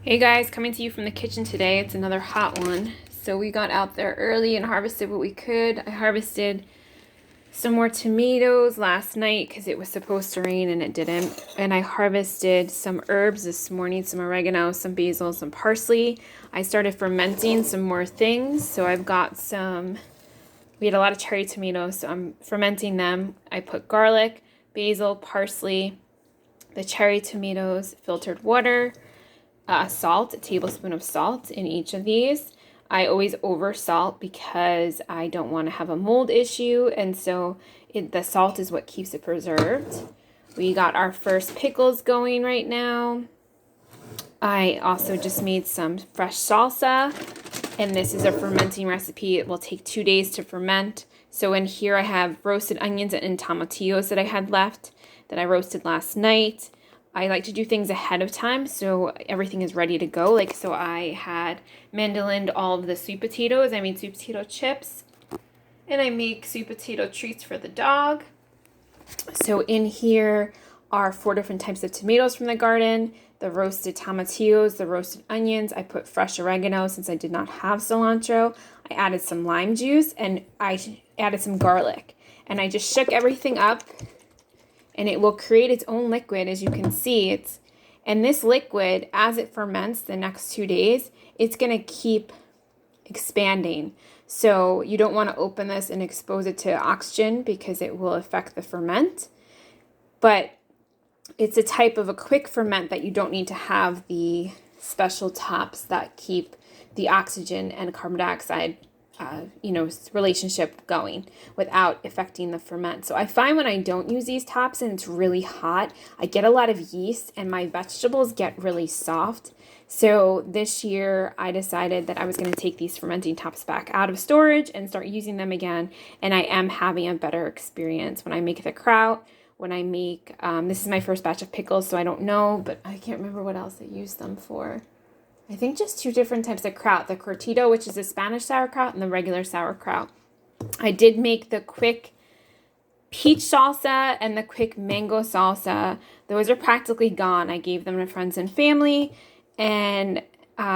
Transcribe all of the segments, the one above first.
Hey guys, coming to you from the kitchen today. It's another hot one. So we got out there early and harvested what we could. I harvested some more tomatoes last night because it was supposed to rain and it didn't. And I harvested some herbs this morning, some oregano, some basil, some parsley. I started fermenting some more things. So I've got we had a lot of cherry tomatoes, so I'm fermenting them. I put garlic, basil, parsley, the cherry tomatoes, filtered water, salt, a tablespoon of salt in each of these. I always over salt because I don't want to have a mold issue, and so the salt is what keeps it preserved. We got our first pickles going right now. I also just made some fresh salsa, and this is a fermenting recipe. It will take 2 days to ferment. So in here I have roasted onions and tomatillos that I had left that I roasted last night. I like to do things ahead of time so everything is ready to go. So I had mandolined all of the sweet potatoes. I made sweet potato chips, and I make sweet potato treats for the dog. So in here are 4 different types of tomatoes from the garden, the roasted tomatillos, the roasted onions. I put fresh oregano since I did not have cilantro. I added some lime juice, and I added some garlic. And I just shook everything up, and it will create its own liquid. As you can see, and this liquid, as it ferments the next 2 days, it's going to keep expanding. So you don't want to open this and expose it to oxygen because it will affect the ferment. But it's a type of a quick ferment that you don't need to have the special tops that keep the oxygen and carbon dioxide relationship going without affecting the ferment. So I find when I don't use these tops and it's really hot, I get a lot of yeast and my vegetables get really soft. So this year I decided that I was going to take these fermenting tops back out of storage and start using them again. And I am having a better experience when I make the kraut, when I make, this is my first batch of pickles, so I don't know, but I can't remember what else I used them for. I think just 2 different types of kraut, the cortado, which is a Spanish sauerkraut, and the regular sauerkraut. I did make the quick peach salsa and the quick mango salsa. Those are practically gone. I gave them to friends and family. And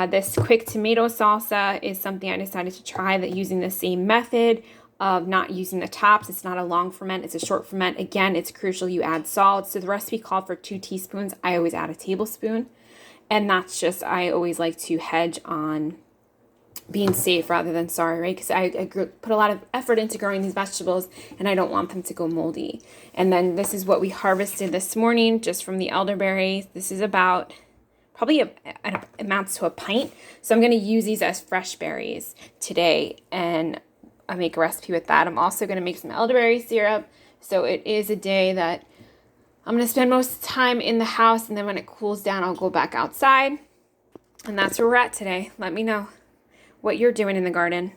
this quick tomato salsa is something I decided to try, that using the same method of not using the tops. It's not a long ferment, it's a short ferment. Again, it's crucial you add salt. So the recipe called for 2 teaspoons. I always add a tablespoon. And that's just, I always like to hedge on being safe rather than sorry, right? Because I put a lot of effort into growing these vegetables, and I don't want them to go moldy. And then this is what we harvested this morning just from the elderberries. This is about, probably amounts to a pint. So I'm going to use these as fresh berries today, and I make a recipe with that. I'm also going to make some elderberry syrup. So it is a day that I'm going to spend most of the time in the house, and then when it cools down, I'll go back outside. And that's where we're at today. Let me know what you're doing in the garden.